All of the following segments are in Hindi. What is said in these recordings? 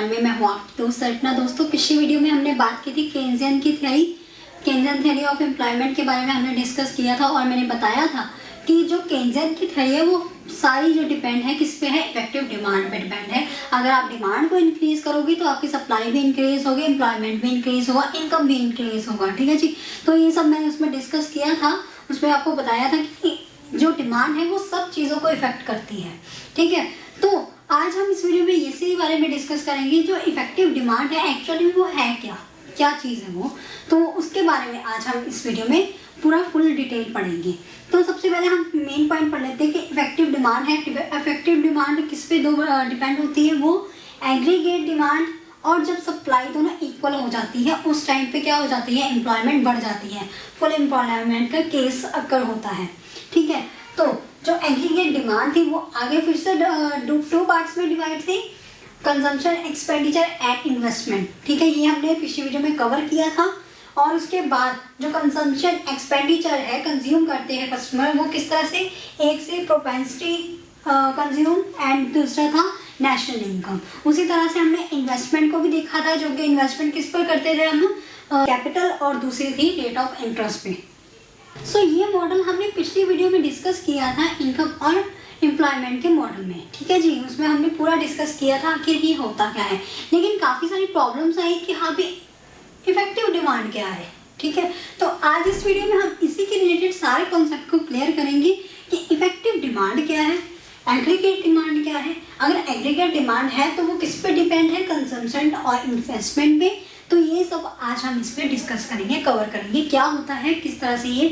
मैं हूँ आपकी दोस्त अर्चना। दोस्तों, पिछली वीडियो में हमने बात की थी केन्जियन थ्योरी ऑफ एम्प्लॉयमेंट के बारे में हमने डिस्कस किया था और मैंने बताया था कि जो केन्जियन की थ्योरी है वो सारी जो डिपेंड है किस पे है, इफेक्टिव डिमांड पे डिपेंड है। अगर आप डिमांड को इंक्रीज करोगे तो आपकी सप्लाई भी इंक्रीज होगी, एम्प्लॉयमेंट भी इंक्रीज होगा, इनकम भी इंक्रीज होगा। ठीक है जी। तो ये सब मैंने उसमें डिस्कस किया था, उसमें आपको बताया था कि जो डिमांड है वो सब चीज़ों को इफेक्ट करती है। ठीक है, तो आज हम इस वीडियो में इसी बारे में डिस्कस करेंगे जो इफेक्टिव डिमांड है एक्चुअली वो है क्या चीज़ है वो। तो उसके बारे में आज हम इस वीडियो में पूरा फुल डिटेल पढ़ेंगे। तो सबसे पहले हम मेन पॉइंट पढ़ लेते हैं कि इफेक्टिव डिमांड है। इफेक्टिव डिमांड किस पे दो डिपेंड होती है, वो एग्रीगेट डिमांड और जब सप्लाई दोनों इक्वल हो जाती है उस टाइम पे क्या हो जाती है, एम्प्लॉयमेंट बढ़ जाती है, फुल एम्प्लॉयमेंट का केस अक्कर होता है। ठीक है, तो जो एग्रीगेट डिमांड थी वो आगे फिर से टू पार्ट्स में डिवाइड थी, कंजम्पशन, एक्सपेंडिचर एंड इन्वेस्टमेंट। ठीक है, ये हमने पिछली वीडियो में कवर किया था। और उसके बाद जो कंजम्पशन एक्सपेंडिचर है, कंज्यूम करते हैं कस्टमर, वो किस तरह से, एक से प्रोपेंसिटी कंज्यूम एंड दूसरा था नेशनल इनकम। उसी तरह से हमने इन्वेस्टमेंट को भी देखा था, जो कि इन्वेस्टमेंट किस पर करते थे हम, कैपिटल, और दूसरी थी रेट ऑफ इंटरेस्ट पे। सो ये मॉडल हमने पिछली वीडियो में डिस्कस किया था इनकम और एम्प्लॉयमेंट के मॉडल में। ठीक है जी, उसमें हमने पूरा डिस्कस किया था आखिर ये होता क्या है। लेकिन काफ़ी सारी प्रॉब्लम्स आई कि हाँ भी इफेक्टिव डिमांड क्या है। ठीक है, तो आज इस वीडियो में हम इसी के रिलेटेड सारे कॉन्सेप्ट को क्लियर करेंगे कि इफेक्टिव डिमांड क्या है, एग्रीगेट डिमांड क्या है। अगर एग्रीगेट डिमांड है तो वो किस पे डिपेंड है, कंजम्पशन और इन्वेस्टमेंट पे। तो ये सब आज हम इस पर डिस्कस करेंगे, कवर करेंगे क्या होता है, किस तरह से ये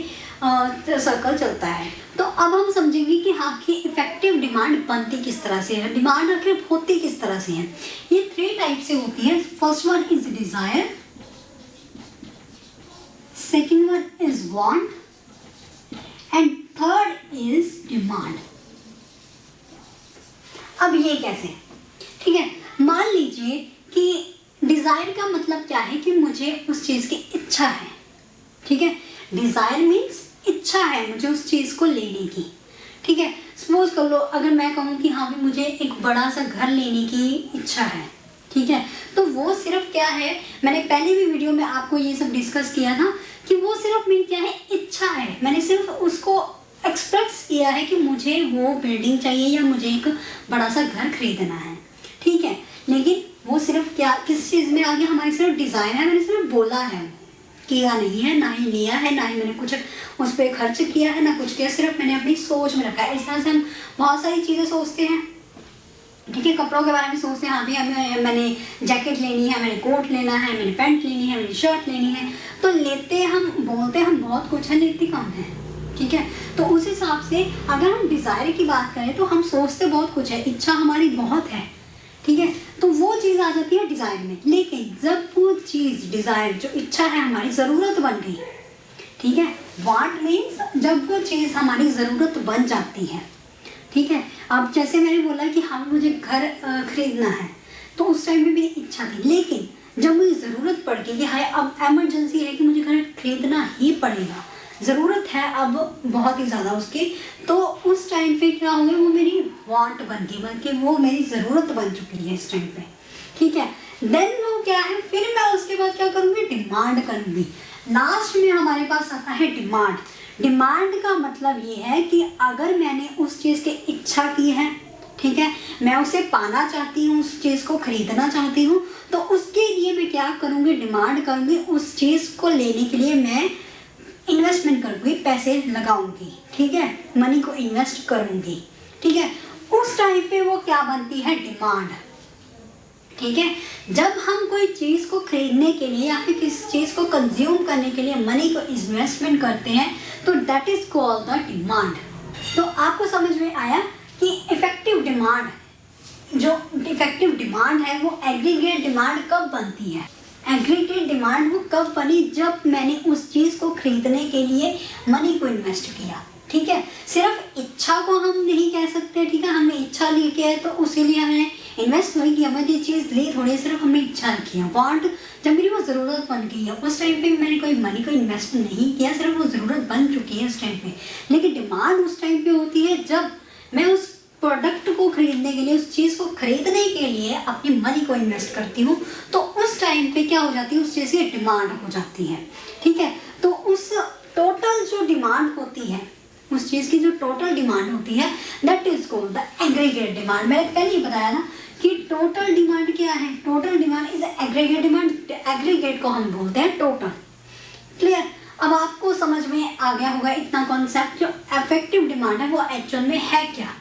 सर्कल चलता है। तो अब हम समझेंगे कि हाँ कि इफेक्टिव डिमांड बनती किस तरह से है, डिमांड आखिर होती किस तरह से है। ये 3 टाइप से होती है। First one is desire, second one is want and third is demand. अब ये कैसे, ठीक है, मान लीजिए कि डिजायर का मतलब क्या है कि मुझे उस चीज की इच्छा है। ठीक है, डिजायर मीन्स इच्छा है मुझे उस चीज को लेने की। ठीक है, सपोज कर लो अगर मैं कहूँ कि हाँ भी मुझे एक बड़ा सा घर लेने की इच्छा है। ठीक है, तो वो सिर्फ क्या है, मैंने पहले भी वीडियो में आपको ये सब डिस्कस किया था कि वो सिर्फ मेरी क्या है, इच्छा है। मैंने सिर्फ उसको एक्सप्रेस किया है कि मुझे वो बिल्डिंग चाहिए या मुझे एक बड़ा सा घर खरीदना है। ठीक है, लेकिन वो सिर्फ क्या, किस चीज़ में आ गया, हमारी सिर्फ डिज़ाइन है, मैंने सिर्फ बोला है, किया नहीं है, ना ही लिया है, ना ही मैंने कुछ उस पर खर्च किया है, ना कुछ किया, सिर्फ मैंने अपनी सोच में रखा है। इस तरह से हम बहुत सारी चीज़ें सोचते हैं। ठीक है, कपड़ों के बारे में सोचते हैं, हाँ भी मैंने जैकेट लेनी है, मैंने कोट लेना है, मैंने पैंट लेनी है, मैंने शर्ट लेनी है। तो लेते हम, बोलते हम बहुत कुछ है, लेते कम है। ठीक है, तो उस हिसाब से अगर हम डिज़ायर की बात करें तो हम सोचते बहुत कुछ है, इच्छा हमारी बहुत है। ठीक है, तो वो चीज़ आ जाती है डिज़ायर में। लेकिन जब वो चीज़, डिज़ायर जो इच्छा है हमारी, ज़रूरत बन गई। ठीक है, वांट मीन्स जब वो चीज़ हमारी ज़रूरत बन जाती है। ठीक है, अब जैसे मैंने बोला कि हाँ मुझे घर खरीदना है, तो उस टाइम में मेरी इच्छा थी। लेकिन जब मुझे ज़रूरत पड़ गई कि हाँ अब एमरजेंसी है कि मुझे घर खरीदना ही पड़ेगा, ज़रूरत है अब बहुत ही ज़्यादा उसकी, तो उस टाइम पे क्या हो गया, वो मेरी वांट बन गई, बल्कि वो मेरी ज़रूरत बन चुकी है इस टाइम पे। ठीक है, देन वो क्या है, फिर मैं उसके बाद क्या करूँगी, डिमांड करूँगी। लास्ट में हमारे पास आता है डिमांड। डिमांड का मतलब ये है कि अगर मैंने उस चीज़ की इच्छा की है, ठीक है, मैं उसे पाना चाहती हूँ, उस चीज़ को खरीदना चाहती हूँ, तो उसके लिए मैं क्या करूँगी, डिमांड करूँगी। उस चीज़ को लेने के लिए मैं इन्वेस्टमेंट करूँगी, पैसे लगाऊंगी। ठीक है, मनी को इन्वेस्ट करूँगी। ठीक है, उस टाइम पे वो क्या बनती है, डिमांड। ठीक है, जब हम कोई चीज़ को खरीदने के लिए या फिर किसी चीज़ को कंज्यूम करने के लिए मनी को इन्वेस्टमेंट करते हैं तो that is called the demand. तो आपको समझ में आया कि इफेक्टिव डिमांड, जो इफेक्टिव डिमांड है वो एग्रीगेट डिमांड कब बनती है। एग्रीगेट डिमांड वो कब बनी, जब मैंने उस चीज़ को खरीदने के लिए मनी को इन्वेस्ट किया। ठीक है, सिर्फ इच्छा को हम नहीं कह सकते। ठीक है, हमने इच्छा ली है तो उसी लिए हमने इन्वेस्ट नहीं किया, मैंने ये चीज़ ली थोड़ी, सिर्फ हमने इच्छा रखी है। वांट, जब मेरी वो ज़रूरत बन गई है उस टाइम पे मैंने कोई मनी को इन्वेस्ट नहीं किया, सिर्फ वो ज़रूरत बन चुकी है उस टाइम पे। लेकिन डिमांड उस टाइम पे होती है जब मैं उस प्रोडक्ट को खरीदने के लिए, उस चीज़ को खरीदने के लिए अपनी मनी को इन्वेस्ट करती हूँ, तो उस टाइम पे क्या हो जाती है, उस चीज़ की डिमांड हो जाती है। ठीक है, तो उस टोटल जो डिमांड होती है, उस चीज़ की जो टोटल डिमांड होती है, that is called the aggregate demand. मैंने पहले ही बताया ना कि टोटल डिमांड क्या है, total demand is aggregate demand. Aggregate को हम बोलते हैं टोटल। क्लियर? अब आपको समझ में आ गया होगा इतना कॉन्सेप्ट। जो इफेक्टिव डिमांड है वो एक्चुअल में है क्या।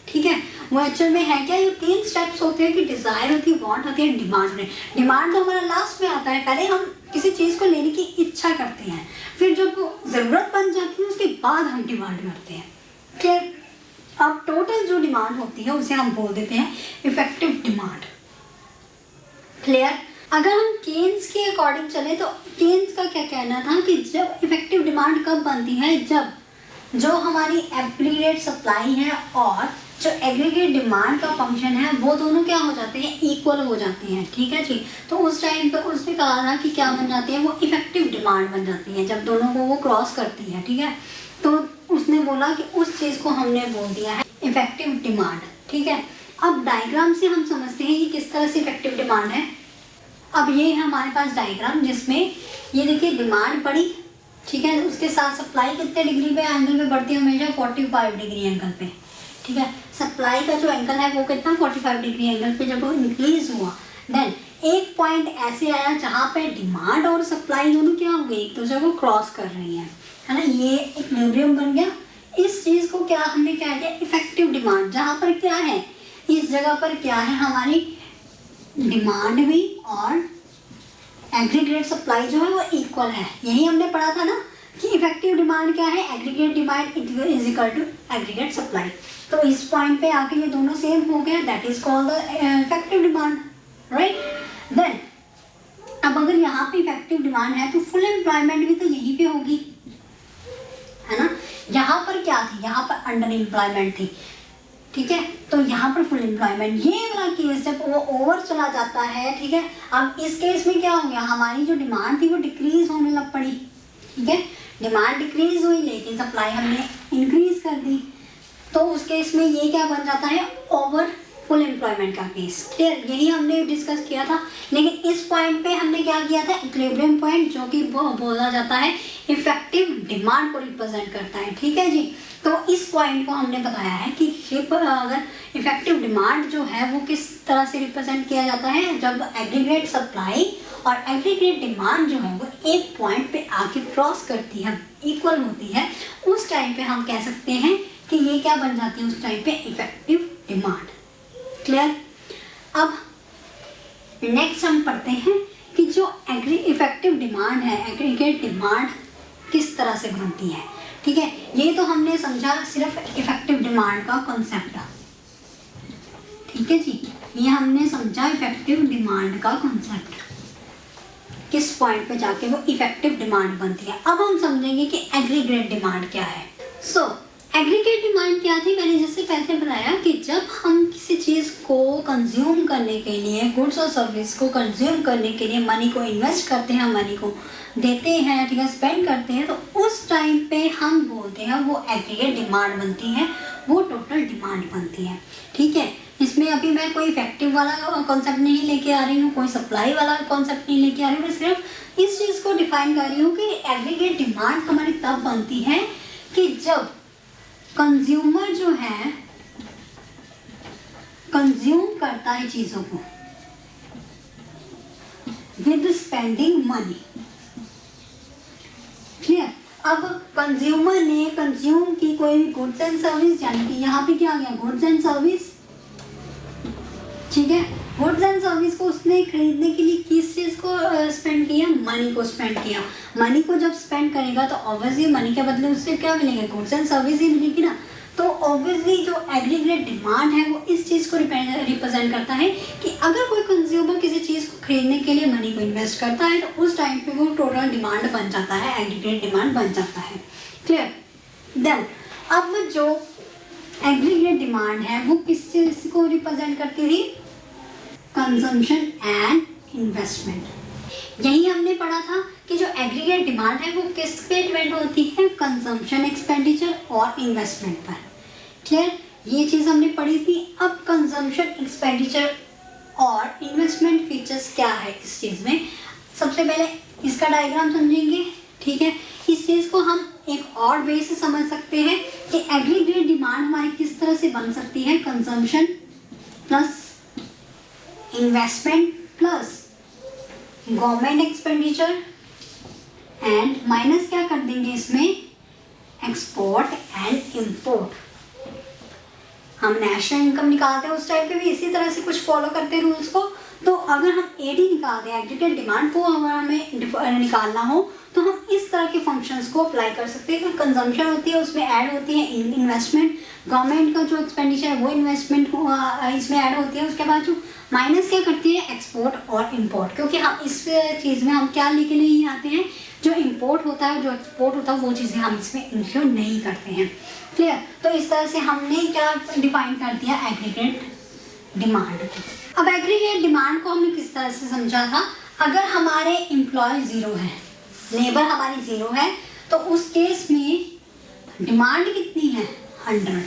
ठीक है, वो एक्चुअल में है क्या। ये 3 स्टेप्स होते हैं कि डिजायर होती है, वांट होती है, डिमांड होती है। डिमांड तो हमारा लास्ट में आता है, पहले हम किसी चीज़ को लेने की इच्छा करते हैं, फिर जब वो ज़रूरत बन जाती है उसके बाद हम डिमांड करते हैं। क्लियर? अब टोटल जो डिमांड होती है उसे हम बोल देते हैं इफेक्टिव डिमांड। क्लियर? अगर हम केन्स के अकॉर्डिंग चले तो केन्स का क्या कहना था कि जब इफेक्टिव डिमांड कब बनती है, जब जो हमारी एग्रीगेट सप्लाई है और जो एग्रीगेट डिमांड का फंक्शन है वो दोनों क्या हो जाते हैं, इक्वल हो जाते हैं। ठीक है जी, तो उस टाइम पे उसने कहा था कि क्या बन जाती है, वो इफेक्टिव डिमांड बन जाती है जब दोनों को वो क्रॉस करती है। ठीक है, तो उसने बोला कि उस चीज़ को हमने बोल दिया है इफेक्टिव डिमांड। ठीक है, अब डायग्राम से हम समझते हैं कि किस तरह से इफेक्टिव डिमांड है। अब ये है हमारे पास डायग्राम, जिसमें ये देखिए डिमांड बढ़ी, ठीक है, उसके साथ सप्लाई कितने डिग्री पे एंगल पे बढ़ती है, हमेशा 45 डिग्री एंगल पे। ठीक है, सप्लाई का जो एंगल है वो कितना 45 डिग्री एंगल पे जब वो इंक्रीज हुआ, देन एक पॉइंट ऐसे आया जहाँ पे डिमांड और सप्लाई दोनों क्या हो गई, एक दूसरे को क्रॉस कर रही है ना, ये इक्विलिब्रियम बन गया। इस चीज़ को क्या हमने क्या किया, इफेक्टिव डिमांड। जहाँ पर क्या है, इस जगह पर क्या है, हमारी डिमांड भी और एग्रीगेट सप्लाई जो है वो इक्वल है। यही हमने पढ़ा था ना कि इफेक्टिव डिमांड क्या है, aggregate demand is equal to aggregate supply. तो इस पॉइंट पे आके ये दोनों सेम हो गया, that is called the effective demand, right. Then अब अगर यहाँ पे इफेक्टिव डिमांड है तो फुल एम्प्लॉयमेंट भी तो यहीं पे होगी, है ना। यहाँ पर क्या थी, यहाँ पर अंडर एम्प्लॉयमेंट थी। ठीक है, तो यहाँ पर फुल एम्प्लॉयमेंट, ये वाला केस जब वो ओवर चला जाता है, ठीक है। अब इस केस में क्या हो गया, हमारी जो डिमांड थी वो डिक्रीज होने लग पड़ी। ठीक है, डिमांड डिक्रीज हुई लेकिन सप्लाई हमने इंक्रीज कर दी, तो उस केस में ये क्या बन जाता है, ओवर फुल एम्प्लॉयमेंट का केस। क्लियर, यही हमने डिस्कस किया था। लेकिन इस पॉइंट पे हमने क्या किया था, इक्विलिब्रियम पॉइंट, जो कि वो बोला जाता है इफेक्टिव डिमांड को रिप्रेजेंट करता है। ठीक है जी, तो इस पॉइंट को हमने बताया है कि अगर इफेक्टिव डिमांड जो है वो किस तरह से रिप्रेजेंट किया जाता है, जब एग्रीगेट सप्लाई और एग्रीगेट डिमांड जो है वो एक पॉइंट पे आके क्रॉस करती है, इक्वल होती है, उस टाइम पे हम कह सकते हैं कि ये क्या बन जाती है, उस टाइम पे इफेक्टिव डिमांड। क्लियर। अब नेक्स्ट हम पढ़ते हैं कि जो इफेक्टिव डिमांड है, एग्रीगेट डिमांड किस तरह से बनती है। ठीक है, ये तो हमने समझा सिर्फ इफेक्टिव डिमांड का कॉन्सेप्ट। ठीक है जी, ये हमने समझा इफेक्टिव डिमांड का कॉन्सेप्ट, किस पॉइंट पे जाके वो इफेक्टिव डिमांड बनती है। अब हम समझेंगे कि एग्रीगेट डिमांड क्या है। सो एग्रीगेट डिमांड क्या थी, मैंने जैसे पहले बताया कि जब हम किसी चीज़ को कंज्यूम करने के लिए, गुड्स और सर्विस को कंज्यूम करने के लिए मनी को इन्वेस्ट करते हैं, मनी को देते हैं, ठीक है, स्पेंड करते हैं, तो उस टाइम पे हम बोलते हैं वो एग्रीगेट डिमांड बनती है, वो टोटल डिमांड बनती है। ठीक है, इसमें अभी मैं कोई इफेक्टिव वाला कॉन्सेप्ट नहीं लेके आ रही हूँ, कोई सप्लाई वाला कॉन्सेप्ट नहीं लेके आ रही हूँ, मैं सिर्फ इस चीज़ को डिफाइन कर रही हूँ कि एग्रीगेट डिमांड हमारी तब बनती है कि जब कंज्यूमर जो है कंज्यूम करता है चीज़ों को विद स्पेंडिंग मनी। क्लियर। अब कंज्यूमर ने कंज्यूम की कोई भी गुड्स एंड सर्विस, यानी कि यहाँ पे क्या आ गया, गुड्स एंड सर्विस। ठीक है, गुड्स एंड सर्विस को उसने खरीदने के लिए किस चीज़ को स्पेंड किया, मनी को स्पेंड किया। मनी को जब स्पेंड करेगा तो ऑब्वियसली मनी के बदले उससे क्या मिलेगा, गुड्स एंड सर्विस ही मिलेगी ना। तो ऑब्वियसली जो एग्रीगेट डिमांड है वो इस चीज़ को रिप्रेजेंट करता है कि अगर कोई कंज्यूमर किसी चीज़ को खरीदने के लिए मनी को इन्वेस्ट करता है तो उस टाइम पे वो टोटल डिमांड बन जाता है, एग्रीगेट डिमांड बन जाता है। क्लियर। देन अब जो एग्रीगेट डिमांड है वो किस चीज़ को रिप्रेजेंट करती थी, कंजम्पशन एंड इन्वेस्टमेंट। यही हमने पढ़ा था कि जो एग्रीगेट डिमांड है वो किस पे डिपेंड होती है, कंजम्पशन एक्सपेंडिचर और इन्वेस्टमेंट पर। क्लियर। ये चीज़ हमने पढ़ी थी। अब कंजम्पशन, एक्सपेंडिचर और इन्वेस्टमेंट फीचर्स क्या है इस चीज़ में, सबसे पहले इसका डायग्राम समझेंगे। ठीक है, इस चीज़ को हम एक और वे से समझ सकते हैं कि एग्रीगेट डिमांड हमारी किस तरह से बन सकती है। Consumption plus investment plus government expenditure and minus क्या कर देंगे इसमें, एक्सपोर्ट एंड इंपोर्ट। हम नेशनल इनकम निकालते हैं उस टाइप पे भी इसी तरह से कुछ फॉलो करते हैं रूल्स को। तो अगर हम एडी निकालते हैं, एग्रीगेट डिमांड को अगर हमें निकालना हो तो हम इस तरह के फंक्शंस को अप्लाई कर सकते हैं। कंजम्पशन होती है, उसमें ऐड होती है इन्वेस्टमेंट, गवर्नमेंट का जो एक्सपेंडिचर है वो इन्वेस्टमेंट इसमें ऐड होती है। उसके बाद जो माइनस क्या करती है, एक्सपोर्ट और इम्पोर्ट, क्योंकि हम इस चीज़ में हम क्या लेके नहीं आते हैं, जो इम्पोर्ट होता है जो एक्सपोर्ट होता है वो चीज़ें हम इसमें इंक्लूड नहीं करते हैं। क्लियर। तो इस तरह से हमने क्या डिफाइन कर दिया, एग्रीगेट डिमांड। अब एग्रीगेट डिमांड को हमने किस तरह से समझा था, अगर हमारे एम्प्लॉय ज़ीरो है, लेबर हमारी ज़ीरो है, तो उस केस में डिमांड कितनी है, 100।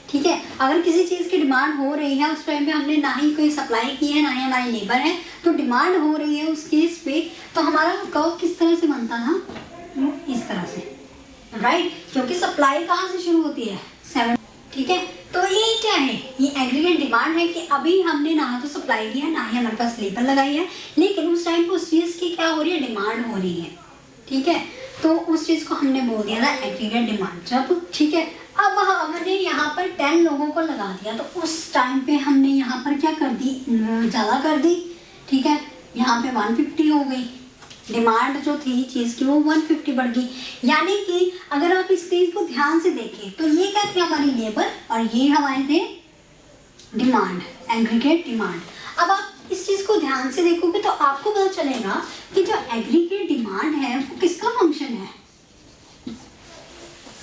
ठीक है, अगर किसी चीज़ की डिमांड हो रही है उस टाइम पे हमने ना ही कोई सप्लाई की है ना ही हमारी लेबर है, तो डिमांड हो रही है उस केस पे, तो हमारा कर्व किस तरह से बनता था, इस तरह से, राइट। क्योंकि सप्लाई कहाँ से शुरू होती है, 7। ठीक है, तो ये क्या है, ये एग्रीगेट डिमांड है कि अभी हमने ना तो सप्लाई की है ना ही हमारे पास लेबर लगाई है, लेकिन उस टाइम पे उस चीज़ की क्या हो रही है, डिमांड हो रही है। ठीक है, तो उस चीज़ को हमने बोल दिया था एग्रीगेट डिमांड जब। ठीक है, अब हमने यहाँ पर 10 लोगों को लगा दिया, तो उस टाइम पे हमने यहाँ पर क्या कर दी, ज़्यादा कर दी। ठीक है, यहाँ पे 150 हो गई, डिमांड जो थी चीज़ की वो 150 बढ़ गई। यानी कि अगर आप इस चीज़ को ध्यान से देखें तो ये क्या थी, हमारी लेबर और ये हमारे थे डिमांड, एग्रीगेट डिमांड। अब आप इस चीज़ को ध्यान से देखोगे तो आपको पता चलेगा कि जो एग्रीगेट डिमांड है वो किसका फंक्शन है,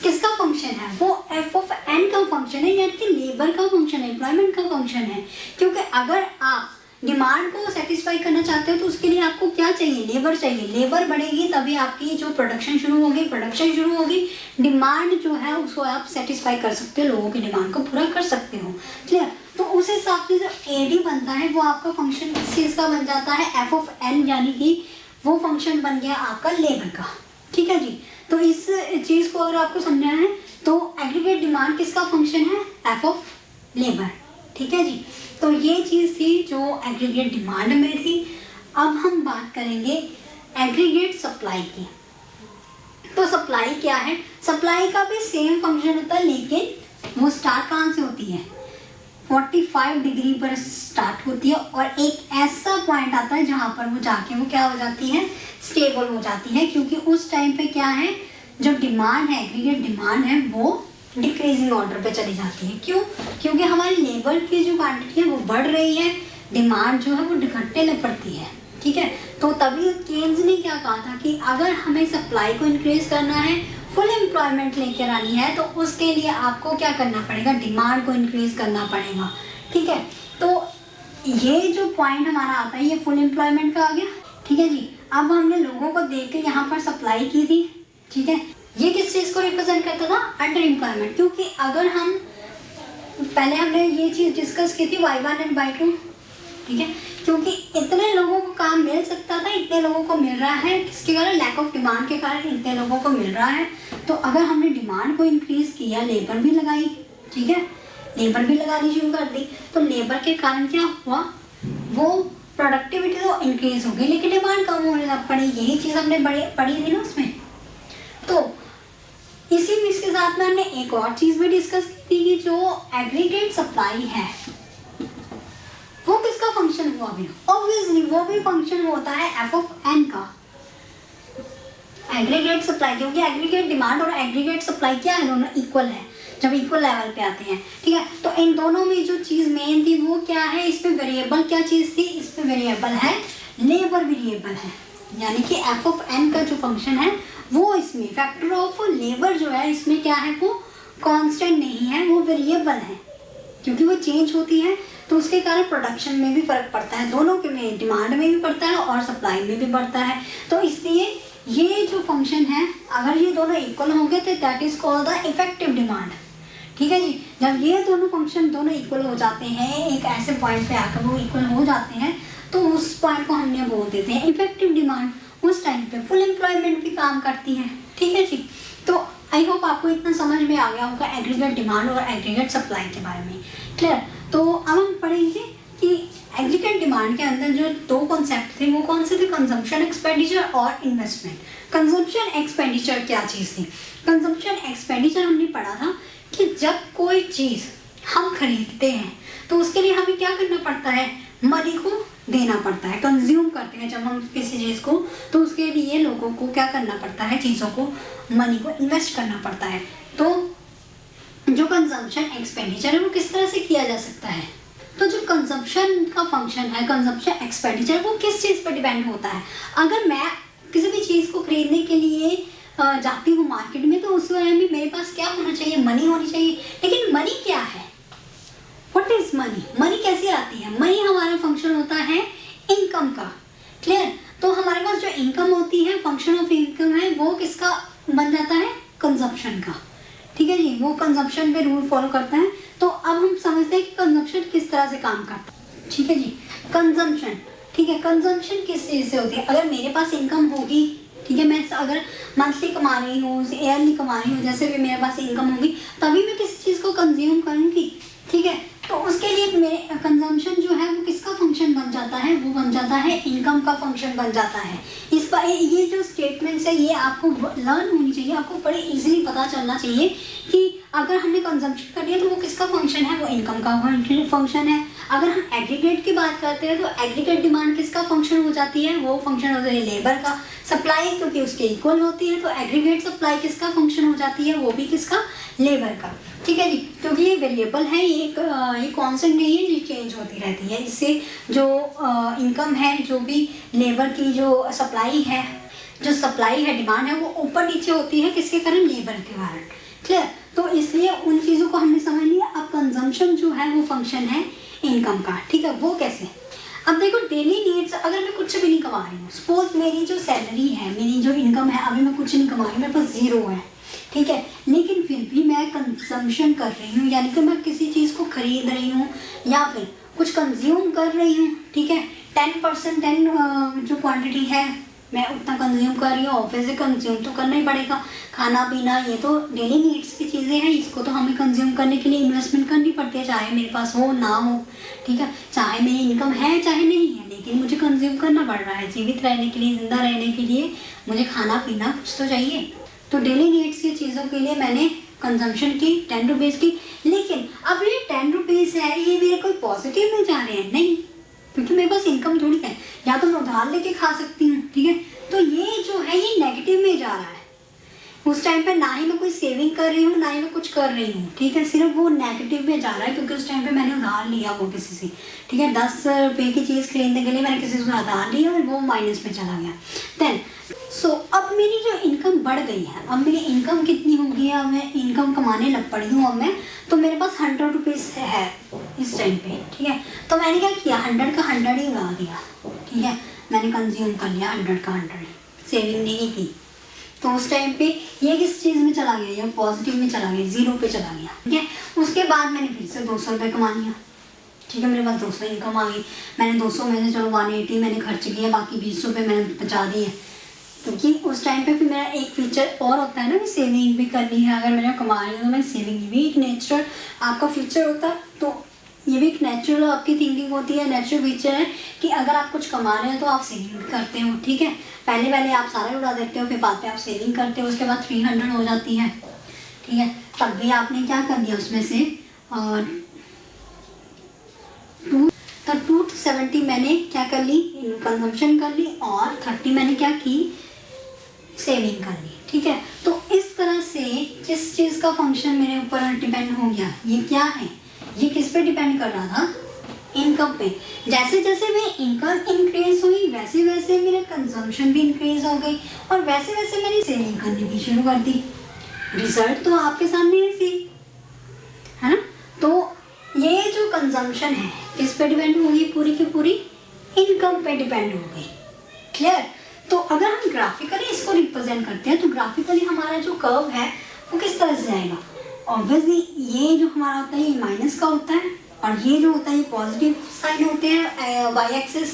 किसका फंक्शन है, वो एफ ऑफ एन का फंक्शन है, यानी कि लेबर का फंक्शन है, एम्प्लॉयमेंट का फंक्शन है। क्योंकि अगर आप डिमांड को सेटिस्फाई करना चाहते हो तो उसके लिए आपको क्या चाहिए, लेबर चाहिए। लेबर बढ़ेगी तभी आपकी जो प्रोडक्शन शुरू होगी, प्रोडक्शन शुरू होगी, डिमांड जो है उसको आप सेटिस्फाई कर सकते हो, लोगों की डिमांड को पूरा कर सकते हो। क्लियर। तो उस हिसाब से जो एडी बनता है वो आपका फंक्शन किस चीज़ का बन जाता है, एफ ऑफ एन, यानी कि वो फंक्शन बन गया आपका लेबर का। ठीक है जी, तो इस चीज़ को अगर आपको समझना है तो एग्रीगेट डिमांड किसका फंक्शन है, एफ ऑफ लेबर। ठीक है जी, तो ये चीज़ थी जो एग्रीगेट डिमांड में थी। अब हम बात करेंगे एग्रीगेट सप्लाई की। तो सप्लाई क्या है, सप्लाई का भी सेम फंक्शन होता है, लेकिन वो स्टार्ट कहाँ से होती है, 45 डिग्री पर स्टार्ट होती है और एक ऐसा पॉइंट आता है जहाँ पर वो जाके वो क्या हो जाती है, स्टेबल हो जाती है। क्योंकि उस टाइम पे क्या है, जो डिमांड है, एग्रीगेट डिमांड है, वो डिक्रीजिंग ऑर्डर पे चली जाती है। क्यों, क्योंकि हमारी लेबर की जो क्वांटिटी है वो बढ़ रही है, डिमांड जो है वो घटने पड़ती है। ठीक है, तो तभी केन्स ने क्या कहा था कि अगर हमें सप्लाई को इंक्रीज करना है, फुल एम्प्लॉयमेंट लेकर आनी है, तो उसके लिए आपको क्या करना पड़ेगा, डिमांड को इंक्रीज करना पड़ेगा। ठीक है, तो ये जो पॉइंट हमारा आता है ये फुल एम्प्लॉयमेंट का आ गया। ठीक है जी, अब हमने लोगों को देख के यहाँ पर सप्लाई की थी। ठीक है, ये किस चीज़ को रिप्रेजेंट करता था, अंडर एम्प्लॉयमेंट। क्योंकि अगर हम पहले हमने ये चीज़ डिस्कस की थी y1 एंड y2। ठीक है, क्योंकि इतने लोगों को काम मिल सकता था, इतने लोगों को मिल रहा है, किसके कारण, लैक ऑफ डिमांड के कारण इतने लोगों को मिल रहा है। तो अगर हमने डिमांड को इंक्रीज किया, लेबर भी लगाई, ठीक है, लेबर भी लगानी शुरू कर दी, तो लेबर के कारण क्या हुआ, वो प्रोडक्टिविटी तो इंक्रीज हो गई लेकिन डिमांड कम होने लग पड़ी। यही चीज़ हमने पढ़ी थी ना उसमें। तो इसी के साथ में हमने एक और चीज़ भी डिस्कस की थी कि जो एग्रीगेट सप्लाई है वो किसका फंक्शन हुआ भी, ऑब्वियसली वो भी फंक्शन होता है एफ ऑफ एन का, एग्रीगेट सप्लाई। क्योंकि एग्रीगेट डिमांड और एग्रीगेट सप्लाई क्या है, दोनों इक्वल है जब इक्वल लेवल पे आते हैं। ठीक है, तो इन दोनों में जो चीज़ मेन थी वो क्या है, इस पे वेरिएबल क्या चीज़ थी, इस पे वेरिएबल है लेबर वेरिएबल है, यानी कि एफ ऑफ एन का जो फंक्शन है वो इसमें फैक्टर ऑफ लेबर जो है इसमें क्या है, वो कांस्टेंट नहीं है, वो वेरिएबल है। क्योंकि वो चेंज होती है तो उसके कारण प्रोडक्शन में भी फर्क पड़ता है, दोनों के में, डिमांड में भी पड़ता है और सप्लाई में भी पड़ता है। तो इसलिए ये जो फंक्शन है, अगर ये दोनों इक्वल होंगे तो that is called the effective demand. ठीक है जी। जब ये दोनों फंक्शन दोनों इक्वल हो जाते हैं, एक ऐसे पॉइंट पे आकर वो इक्वल हो जाते हैं, तो उस पॉइंट को हमने बोल देते हैं इफेक्टिव डिमांड। उस टाइम पे फुल एम्प्लॉयमेंट भी काम करती है। ठीक है जी। तो आई होप आपको इतना समझ में आ गया होगा एग्रीगेट डिमांड और एग्रीगेट सप्लाई के बारे में। क्लियर। तो अब हम पढ़ेंगे कि एग्रीगेट डिमांड के अंदर जो दो कॉन्सेप्ट थे वो कौन से थे, कंजम्पशन एक्सपेंडिचर और इन्वेस्टमेंट। कंजम्पशन एक्सपेंडिचर क्या चीज़ थी? कंजम्पशन एक्सपेंडिचर हमने पढ़ा था कि जब कोई चीज़ हम खरीदते हैं तो उसके लिए हमें क्या करना पड़ता है, मनी को देना पड़ता है। कंज्यूम करते हैं जब हम किसी चीज़ को, तो उसके लिए लोगों को क्या करना पड़ता है, चीज़ों को, मनी को इन्वेस्ट करना पड़ता है। तो जो कंजम्पशन एक्सपेंडिचर है वो किस तरह से किया जा सकता है? तो जो कंजम्पशन का फंक्शन है, कंजम्पशन एक्सपेंडिचर, वो किस चीज़ पर डिपेंड होता है? अगर मैं किसी भी चीज़ को खरीदने के लिए जाती हूँ मार्केट में, तो उस समय में मेरे पास क्या होना चाहिए, मनी होनी चाहिए। लेकिन मनी क्या है? What is money? मनी कैसे आती है? मनी हमारा फंक्शन होता है इनकम का। क्लियर। तो हमारे पास जो इनकम होती है, फंक्शन ऑफ इनकम है, वो किसका बन जाता है, कंजप्शन का। ठीक है जी। वो कंजप्शन पे रूल फॉलो करता है। तो अब हम समझते हैं कि कंजप्शन किस तरह से काम करता है। ठीक है जी। कंजम्पशन, ठीक है, कंजम्पशन किस चीज़ से होती है? अगर मेरे पास इनकम होगी, ठीक है, मैं अगर मंथली कमा रही हूँ, ईयरली कमा रही हूँ, जैसे भी मेरे पास इनकम होगी, तभी मैं किसी चीज़ को कंज्यूम करूँगी। ठीक है। तो उसके लिए मेरे कंजम्पशन जो है वो किसका फंक्शन बन जाता है, वो बन जाता है इनकम का फंक्शन बन जाता है। इस पर ये जो स्टेटमेंट्स है ये आपको लर्न होनी चाहिए, आपको बड़े इजीली पता चलना चाहिए कि अगर हमने कंजम्पशन कर लिया तो वो किसका फंक्शन है, वो इनकम का फंक्शन है। अगर हम एग्रीगेट की बात करते हैं तो एग्रीगेट डिमांड किसका फंक्शन हो जाती है, वो फंक्शन हो जाती है लेबर का। सप्लाई क्योंकि उसके इक्वल होती है, तो एग्रीगेट सप्लाई किसका फंक्शन हो जाती है, वो भी किसका, लेबर का। ठीक है जी। क्योंकि ये वेरिएबल है, ये कांस्टेंट नहीं है, ये चेंज होती रहती है। इससे जो इनकम है, जो भी लेबर की जो सप्लाई है, डिमांड है, वो ऊपर नीचे होती है, किसके कारण, लेबर के कारण। क्लियर। तो इसलिए उन चीज़ों को हमने समझ लिया। अब कंजम्पशन जो है वो फंक्शन है इनकम का। ठीक है। वो कैसे? अब देखो, डेली नीड्स, अगर मैं कुछ भी नहीं कमा रही हूँ, सपोज मेरी जो सैलरी है, मेरी जो इनकम है, अभी मैं कुछ नहीं कमा रही, मेरे पास जीरो है। ठीक है। लेकिन फिर भी मैं कंजम्पशन कर रही हूँ, यानी कि मैं किसी चीज़ को खरीद रही हूँ या फिर कुछ कंज्यूम कर रही हूँ। ठीक है। 10% जो क्वांटिटी है मैं उतना कंज्यूम कर रही हूँ, ऑब्वियसली कंज्यूम तो करना ही पड़ेगा। खाना पीना ये तो डेली नीड्स की चीज़ें हैं, इसको तो हमें कंज्यूम करने के लिए इन्वेस्टमेंट करनी पड़ती है, चाहे मेरे पास हो ना हो। ठीक है। चाहे मेरी इनकम है चाहे नहीं है, लेकिन मुझे कंज्यूम करना पड़ रहा है। जीवित रहने के लिए, जिंदा रहने के लिए मुझे खाना पीना कुछ तो चाहिए। तो डेली नीड्स की चीज़ों के लिए मैंने कंजम्पशन की 10 रुपीज़ की। लेकिन अब ये 10 रुपीज़ है, ये मेरे कोई पॉजिटिव में जा रहे हैं? नहीं, क्योंकि मेरे पास इनकम थोड़ी है, या तो मैं उधार लेके खा सकती हूँ। ठीक है। तो ये जो है ये नेगेटिव में जा रहा है। उस टाइम पे ना ही मैं कोई सेविंग कर रही हूँ, ना ही मैं कुछ कर रही हूँ। ठीक है। सिर्फ वो नेगेटिव में जा रहा है, क्योंकि उस टाइम पे मैंने उधार लिया वो किसी से। ठीक है। 10 रुपये की चीज़ खरीदने के लिए मैंने किसी से उधार लिया और वो माइनस में चला गया। देन अब मेरी जो इनकम बढ़ गई है, अब मेरी इनकम कितनी हो गई है, अब मैं इनकम कमाने लग पड़ी हूँ। अब मैं, तो मेरे पास 100 रुपीज़ है इस टाइम पे। ठीक है। तो मैंने क्या किया, 100 का 100 ही उड़ा दिया। ठीक है। मैंने कंज्यूम कर लिया 100 का 100, सेविंग नहीं की। तो उस टाइम पे ये किस चीज़ में चला गया, ये पॉजिटिव में चला गया, जीरो पे चला गया। ठीक है। उसके बाद मैंने फिर से 200 रुपये कमा लिया। ठीक है। मेरे पास 200 इनकम आ गई। मैंने 200 में से चलो 180 मैंने खर्च किया, बाकी 20 रुपये मैंने बचा दिए। क्योंकि उस टाइम पे फिर मेरा एक फीचर और होता है ना कि सेविंग भी करनी है। अगर मैं कमा रही हूँ तो मैं सेविंग भी, एक नेचुरल आपका फीचर होता है। तो ये भी एक नेचुरल आपकी थिंकिंग होती है, नेचुरल फीचर है कि अगर आप कुछ कमा रहे हो तो आप सेविंग भी करते हो। ठीक है। पहले आप सारा उड़ा देते हो, फिर बाद में आप सेविंग करते हो, उसके बाद 300 हो जाती है। ठीक है। तब भी आपने क्या कर दिया उसमें से, और 270 मैंने क्या कर ली, कंजम्पशन कर ली, और 30 मैंने क्या की, सेविंग कर ली। ठीक है। तो इस तरह से जिस चीज़ का फंक्शन मेरे ऊपर डिपेंड हो गया, ये क्या है, ये किस पे डिपेंड कर रहा था, इनकम पे। जैसे जैसे मेरी इनकम इंक्रीज हुई वैसे वैसे मेरा कंजम्पशन भी इंक्रीज हो गई, और वैसे वैसे मैंने सेविंग करनी भी शुरू कर दी। रिजल्ट तो आपके सामने है ना। तो ये जो कंजम्पशन है किस पे डिपेंड होगी, पूरी की पूरी इनकम पे डिपेंड होगी। क्लियर। तो अगर हम ग्राफिकली इसको रिप्रेजेंट करते हैं, तो ग्राफिकली हमारा जो कर्व है वो किस तरह से जाएगा, ऑब्वियसली ये जो हमारा होता है ये माइनस का होता है और ये जो होता है ये पॉजिटिव साइन होते हैं वाई एक्सिस।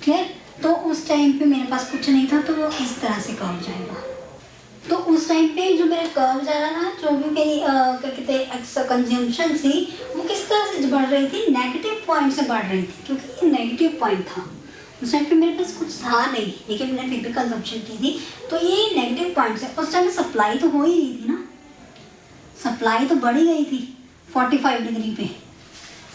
क्लियर? तो उस टाइम पे मेरे पास कुछ नहीं था तो वो इस तरह से कर्व जाएगा। तो उस टाइम पे जो मेरा कर्व जा रहा था, जो भी मेरी क्या कहते हैं एक्स्ट्रा कंजम्पशन थी, वो किस तरह से बढ़ रही थी, नेगेटिव पॉइंट से बढ़ रही थी, क्योंकि ये नेगेटिव पॉइंट था। उस टाइम पे मेरे पास कुछ था नहीं, लेकिन मैंने फिर भी कंजम्पशन की थी, तो ये नेगेटिव पॉइंट से उस टाइम सप्लाई तो हो ही रही थी ना, सप्लाई तो बढ़ी गई थी 45 डिग्री पे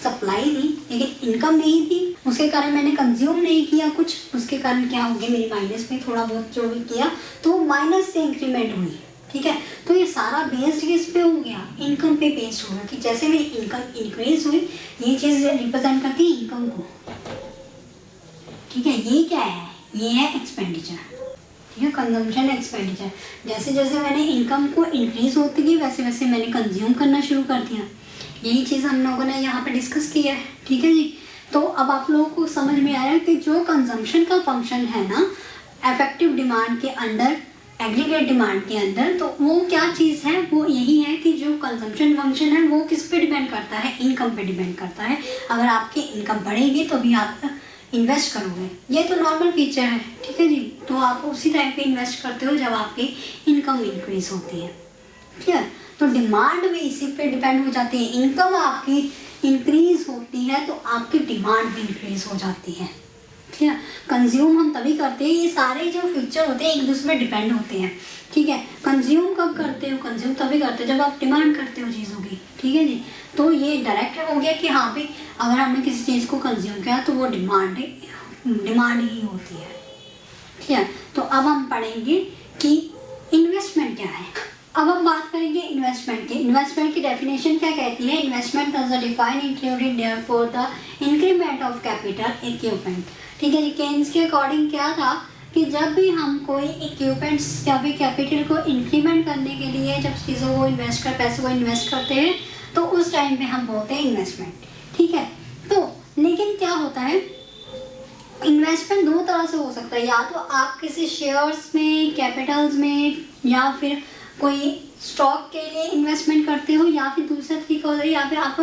सप्लाई थी, लेकिन इनकम नहीं थी। उसके कारण मैंने कंज्यूम नहीं किया कुछ, उसके कारण क्या हो गया, मेरी माइनस में थोड़ा बहुत जो भी किया तो माइनस से इंक्रीमेंट हुई। ठीक है, तो ये सारा बेस्ड किस पे हो गया, इनकम पे बेस्ड हो गया, कि जैसे मेरी इनकम इंक्रीज हुई, ये चीज़ रिप्रेजेंट करती है इनकम को। ठीक है, ये क्या है, ये है एक्सपेंडिचर। ठीक है, कंजम्पशन एक्सपेंडिचर। जैसे जैसे मैंने इनकम को इंक्रीज होती गई वैसे वैसे मैंने कंज्यूम करना शुरू कर दिया। यही चीज़ हम लोगों ने यहाँ पे डिस्कस की है। ठीक है जी, तो अब आप लोगों को समझ में आया कि जो कंजम्पशन का फंक्शन है ना इफेक्टिव डिमांड के अंडर, एग्रीगेट डिमांड के अंदर, तो वो क्या चीज़ है, वो यही है कि जो कंजम्पशन फंक्शन है वो किस पे डिपेंड करता है, इनकम पे डिपेंड करता है। अगर आपकी इनकम बढ़ेगी तो भी आप इन्वेस्ट करोगे, ये तो नॉर्मल फीचर है। ठीक है जी, तो आप उसी टाइम पे इन्वेस्ट करते हो जब आपकी इनकम इंक्रीज होती है। क्लियर? तो डिमांड भी इसी पे डिपेंड हो जाती है। इनकम आपकी इंक्रीज होती है तो आपकी डिमांड भी इंक्रीज हो जाती है। ठीक है, कंज्यूम हम तभी करते हैं, ये सारे जो फीचर होते हैं एक दूसरे पे डिपेंड होते हैं। ठीक है, कंज्यूम कब करते हो, कंज्यूम तभी करते हो जब आप डिमांड करते हो चीज़ों की। ठीक है जी, तो ये डायरेक्ट हो गया कि हाँ भाई अगर हमने किसी चीज़ को कंज्यूम किया तो वो डिमांड ही होती है। ठीक है, तो अब हम पढ़ेंगे कि इन्वेस्टमेंट क्या है। अब हम बात करेंगे इन्वेस्टमेंट की। इन्वेस्टमेंट की डेफिनेशन क्या कहती है, investment as a define included therefore the increment of capital equipment. ठीक है जी, केन्स के अकॉर्डिंग क्या था कि जब भी हम कोई इक्विपमेंट्स या फिर कैपिटल को इंक्रीमेंट करने के लिए जब चीज़ों को इन्वेस्ट कर पैसे को इन्वेस्ट करते हैं तो उस टाइम पे हम बोलते हैं इन्वेस्टमेंट। ठीक है, तो लेकिन क्या होता है, इन्वेस्टमेंट दो तरह से हो सकता है, या तो आप किसी शेयर्स में, कैपिटल्स में, या फिर कोई स्टॉक के लिए इन्वेस्टमेंट करते हो, या फिर दूसरा तरीका होता है या फिर आप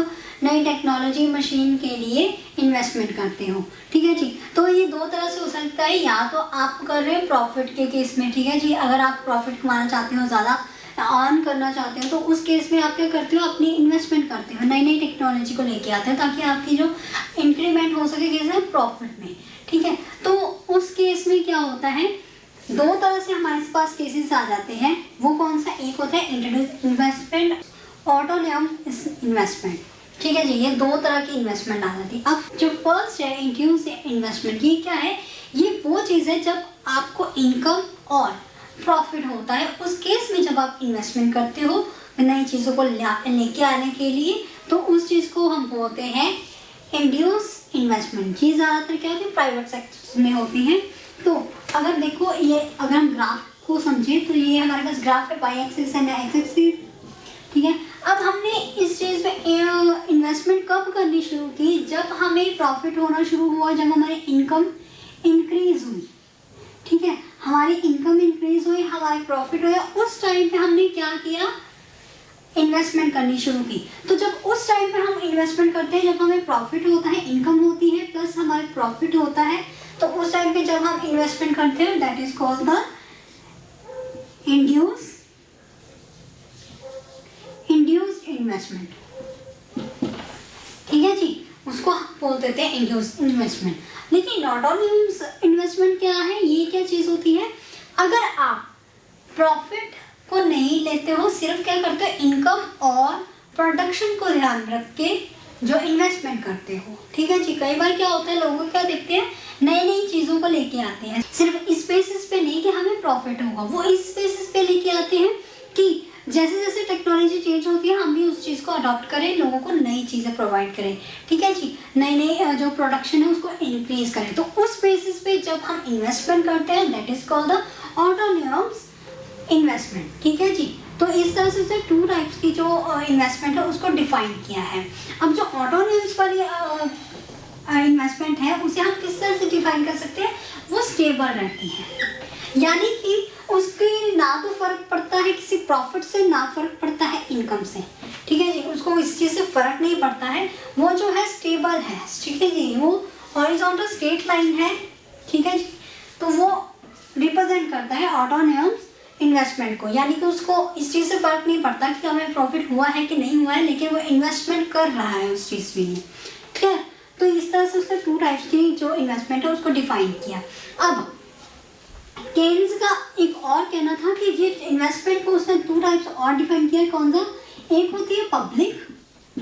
नई टेक्नोलॉजी मशीन के लिए इन्वेस्टमेंट करते हो। ठीक है जी, तो ये दो तरह से हो सकता है, या तो आप कर रहे हो प्रॉफिट के केस में। ठीक है जी, अगर आप प्रॉफिट कमाना चाहते हो, ज़्यादा अर्न करना चाहते हो, तो उस केस में आप क्या करते हो, अपनी इन्वेस्टमेंट करते हो, नई नई टेक्नोलॉजी को लेके आते हो ताकि आपकी जो इंक्रीमेंट हो सके कैसे, प्रॉफिट में। ठीक है, तो उस केस में क्या होता है, दो तरह से हमारे पास केसेस आ जाते हैं। वो कौन सा, एक होता है इंट्रोड्यूस इन्वेस्टमेंट, ऑटोनोम इन्वेस्टमेंट। ठीक है जी, ये दो तरह की इन्वेस्टमेंट आ जाती है। अब जो फर्स्ट है इंट्रोड्यूस इन्वेस्टमेंट, ये क्या है, ये वो चीज़ है जब आपको इनकम और प्रॉफिट होता है, उस केस में जब आप इन्वेस्टमेंट करते हो नई चीज़ों को लेके आने के लिए, तो उस चीज़ को हम बोलते हैं इंड्यूस इन्वेस्टमेंट। ये ज़्यादातर क्या होती है, प्राइवेट सेक्टर में होती हैं। तो अगर देखो ये, अगर हम ग्राफ को समझें तो ये हमारे पास ग्राफ है, Y axis and X axis. ठीक है, अब हमने इस चीज़ में इन्वेस्टमेंट कब करनी शुरू की, जब हमें प्रॉफिट होना शुरू हुआ, जब हमारी इनकम इंक्रीज हुई। ठीक है, हमारी इनकम इंक्रीज हुई, हमारी प्रॉफिट हुआ, उस टाइम पे हमने क्या किया, इन्वेस्टमेंट करनी शुरू की। तो जब उस टाइम पे हम इन्वेस्टमेंट करते हैं, जब हमें प्रॉफिट होता है, इनकम होती है प्लस हमारे प्रॉफिट होता है, तो उस टाइम पे जब हम इन्वेस्टमेंट करते हैं that is called the induced investment. ठीक है जी, उसको हम बोल देते हैं इंड्यूस्ड इन्वेस्टमेंट। लेकिन ऑटोनोमस इन्वेस्टमेंट क्या है, ये क्या चीज़ होती है, अगर आप प्रॉफिट को नहीं लेते हो, सिर्फ क्या करते हो, इनकम और प्रोडक्शन को ध्यान रख के जो इन्वेस्टमेंट करते हो। ठीक है जी, कई बार क्या होता है, लोगों क्या देखते हैं, नई नई चीज़ों को लेके आते हैं, सिर्फ इस बेसिस पे नहीं कि हमें प्रॉफिट होगा, वो इस बेसिस पे लेके आते हैं कि जैसे जैसे टेक्नोलॉजी चेंज होती है हम भी उस चीज़ को अडॉप्ट करें, लोगों को नई चीज़ें प्रोवाइड करें। ठीक है जी, नई नई जो प्रोडक्शन है उसको इंक्रीज करें, तो उस बेसिस पे जब हम इन्वेस्टमेंट करते हैं that is called the autonomous investment. ठीक है जी, तो इस तरह से टू टाइप्स की जो इन्वेस्टमेंट है उसको डिफाइन किया है। अब जो ऑटोनोमस वाली इन्वेस्टमेंट है उसे हम किस तरह से डिफाइन कर सकते हैं, वो स्टेबल रहती है, यानी कि उसकी ना तो फर्क पड़ता है किसी प्रॉफिट से, ना फर्क पड़ता है इनकम से, ठीक है जी। उसको इस चीज़ से फर्क नहीं पड़ता है, वो जो है स्टेबल है, ठीक है जी। वो हॉरिजॉन्टल स्ट्रेट लाइन है, ठीक है जी। तो वो रिप्रेजेंट करता है ऑटोनॉमस इन्वेस्टमेंट को, यानी कि उसको इस चीज़ से फर्क नहीं पड़ता कि हमें प्रॉफिट हुआ है कि नहीं हुआ है, लेकिन वो इन्वेस्टमेंट कर रहा है उस चीज़ के लिए, ठीक है। तो इस तरह से उसने 2 टाइप्स की जो इन्वेस्टमेंट है उसको डिफाइन किया। अब केन्स का एक और कहना था कि ये इन्वेस्टमेंट को उसने 2 टाइप्स और डिफाइन किया। कौन सा? एक होती है पब्लिक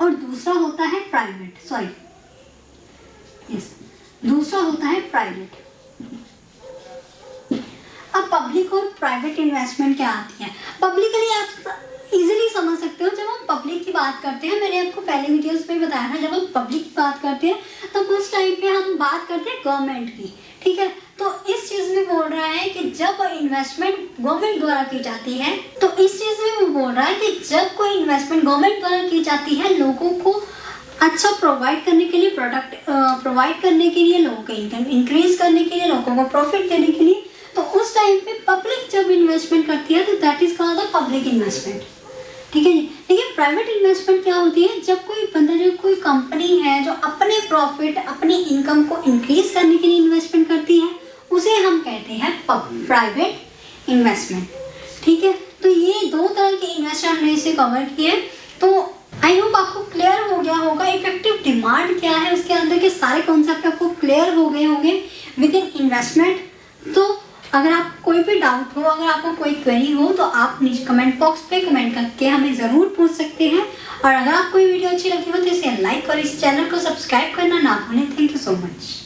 और दूसरा होता है प्राइवेट, दूसरा होता है प्राइवेट। अब पब्लिक और प्राइवेट इन्वेस्टमेंट क्या आती है? पब्लिकली आप इजीली समझ सकते हो। जब हम पब्लिक की बात करते हैं, मैंने आपको पहले वीडियोस में बताया था, जब हम पब्लिक की बात करते हैं तो उस टाइम पे हम बात करते हैं गवर्नमेंट की, ठीक है। तो इस चीज़ में बोल रहा है कि जब इन्वेस्टमेंट गवर्नमेंट द्वारा की जाती है, तो इस चीज़ में वो बोल रहा है कि जब कोई इन्वेस्टमेंट गवर्नमेंट द्वारा की जाती है लोगों को अच्छा प्रोवाइड करने के लिए, प्रोडक्ट प्रोवाइड करने के लिए, लोगों का इनकम इंक्रीज करने के लिए, लोगों को प्रॉफिट देने के लिए, तो उस टाइम पे पब्लिक जब इन्वेस्टमेंट करती है तो that is called the public investment, ठीक है जी। लेकिन प्राइवेट इन्वेस्टमेंट क्या होती है? जब कोई बंदा, जो कोई कंपनी है जो अपने प्रॉफिट, अपनी इनकम को इंक्रीज करने के लिए इन्वेस्टमेंट करती है, उसे हम कहते हैं प्राइवेट इन्वेस्टमेंट, ठीक है। तो ये 2 तरह के इन्वेस्टमेंट हमने इसे कवर किए। तो आई होप आपको क्लियर हो गया होगा इफेक्टिव डिमांड क्या है, उसके अंदर के सारे कॉन्सेप्ट आपको क्लियर हो गए होंगे विद इन इन्वेस्टमेंट। तो अगर आप कोई भी डाउट हो, अगर आपको कोई क्वेरी हो, तो आप नीचे कमेंट बॉक्स पे कमेंट करके हमें ज़रूर पूछ सकते हैं। और अगर आपको ये वीडियो अच्छी लगी हो तो इसे लाइक और इस चैनल को सब्सक्राइब करना ना भूलें। Thank you so much.